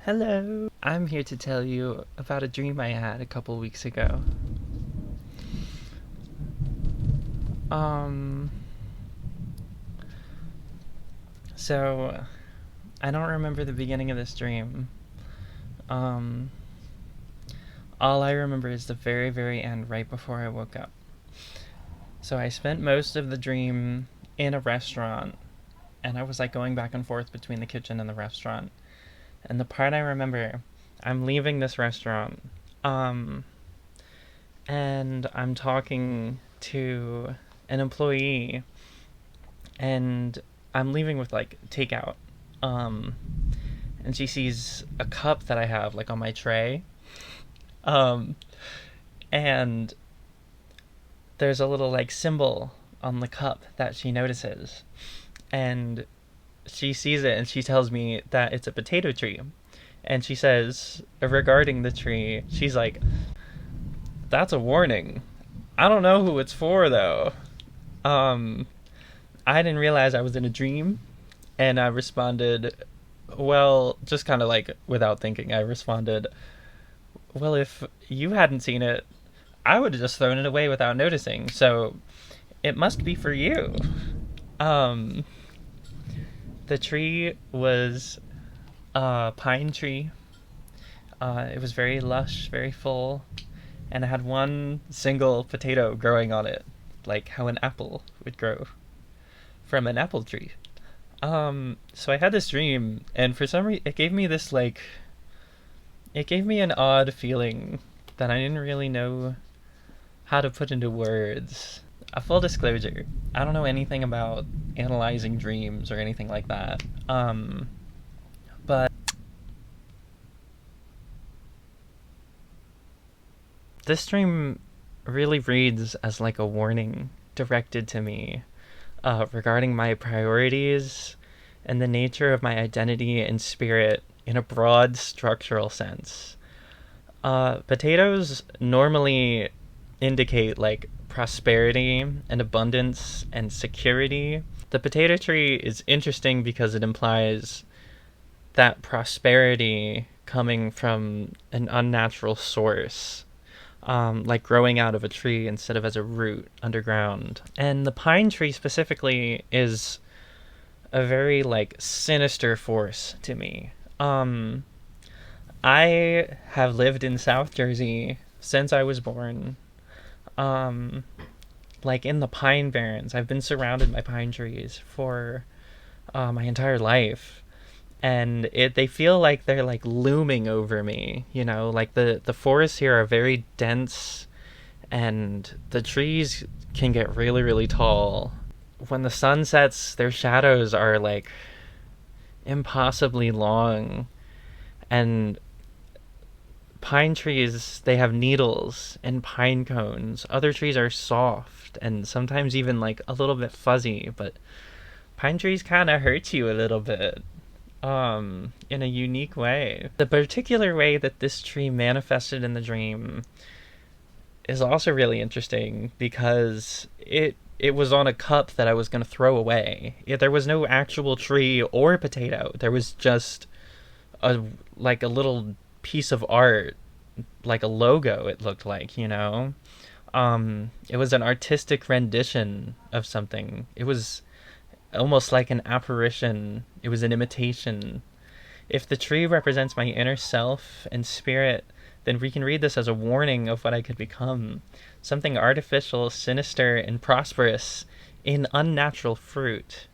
Hello. I'm here to tell you about a dream I had a couple weeks ago. Um, so I don't remember the beginning of this dream. Um, all I remember is the very, very end, right before I woke up. So I spent most of the dream in a restaurant, and I was like going back and forth between the kitchen and the restaurant. And the part I remember, I'm leaving this restaurant, and I'm talking to an employee, and I'm leaving with like takeout, and she sees a cup that I have like on my tray, um, and there's a little like symbol on the cup that she notices, and she sees it and she tells me that it's a potato tree. And she says, regarding the tree, she's like, "That's a warning. I don't know who it's for, though." I didn't realize I was in a dream, and I responded, well, just kind of like without thinking, I responded, "Well, if you hadn't seen it, I would have just thrown it away without noticing, so it must be for you." Um, the tree was a pine tree. It was very lush, very full, and it had one single potato growing on it, like how an apple would grow from an apple tree. So I had this dream, and for some reason, it gave me this like, it gave me an odd feeling that I didn't really know how to put into words. A full disclosure, I don't know anything about analyzing dreams or anything like that. But this dream really reads as like a warning directed to me regarding my priorities and the nature of my identity and spirit in a broad structural sense. Potatoes normally indicate like prosperity and abundance and security. The potato tree is interesting because it implies that prosperity coming from an unnatural source, like growing out of a tree instead of as a root underground. And the pine tree specifically is a very like sinister force to me. I have lived in South Jersey since I was born. Like in the pine barrens, I've been surrounded by pine trees for my entire life, and they feel like they're like looming over me, you know, like the forests here are very dense, and the trees can get really, really tall. When the sun sets, their shadows are like impossibly long, and pine trees, they have needles and pine cones. Other trees are soft and sometimes even like a little bit fuzzy, but pine trees kind of hurt you a little bit, in a unique way. The particular way that this tree manifested in the dream is also really interesting because it was on a cup that I was going to throw away. There was no actual tree or potato. There was just a little piece of art, like a logo, it looked like, you know. It was an artistic rendition of something. It was almost like an apparition. It was an imitation. If the tree represents my inner self and spirit, then we can read this as a warning of what I could become. Something artificial, sinister, and prosperous in unnatural fruit.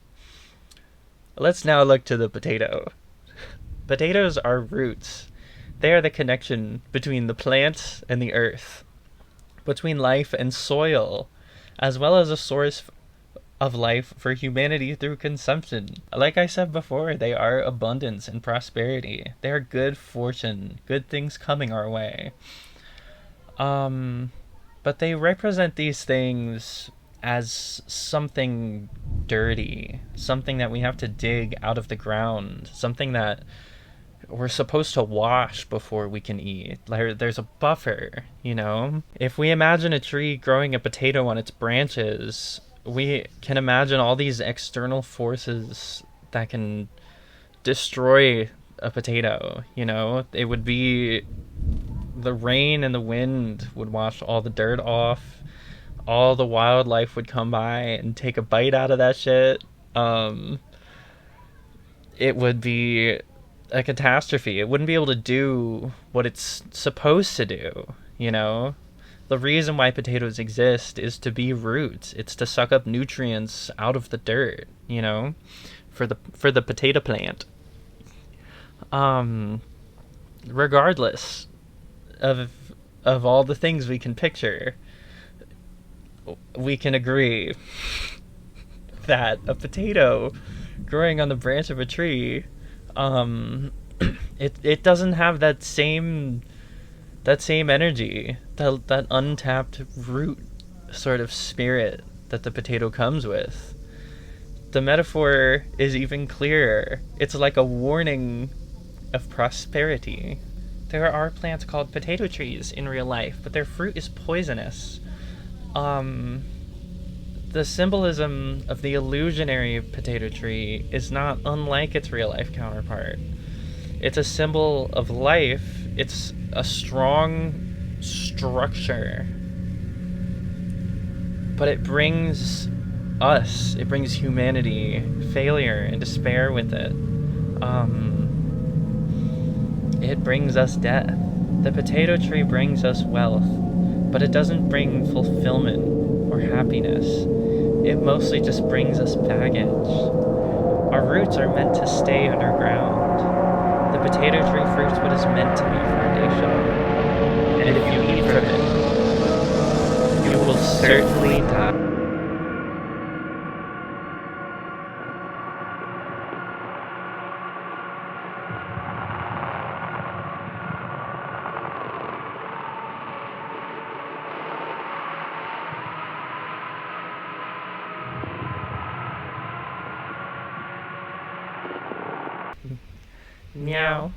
Let's now look to the potato. Potatoes are roots. They are the connection between the plant and the earth, between life and soil, as well as a source of life for humanity through consumption. Like I said before, they are abundance and prosperity. They are good fortune, good things coming our way. But they represent these things as something dirty, something that we have to dig out of the ground, something that we're supposed to wash before we can eat. Like, there's a buffer, you know? If we imagine a tree growing a potato on its branches, we can imagine all these external forces that can destroy a potato, you know? It would be the rain and the wind would wash all the dirt off. All the wildlife would come by and take a bite out of that shit. It would be a catastrophe. It wouldn't be able to do what it's supposed to do, you know? The reason why potatoes exist is to be roots. It's to suck up nutrients out of the dirt, you know, for the potato plant. Regardless of all the things we can picture, we can agree that a potato growing on the branch of a tree, it doesn't have that same energy, that untapped root sort of spirit that the potato comes with. The metaphor is even clearer. It's like a warning of prosperity. There are plants called potato trees in real life, but their fruit is poisonous. The symbolism of the illusionary potato tree is not unlike its real life counterpart. It's a symbol of life. It's a strong structure. But it brings humanity, failure, and despair with it. It brings us death. The potato tree brings us wealth, but it doesn't bring fulfillment or happiness. It mostly just brings us baggage. Our roots are meant to stay underground. The potato tree fruits what is meant to be foundational. And if you eat from it, you will certainly die. Meow.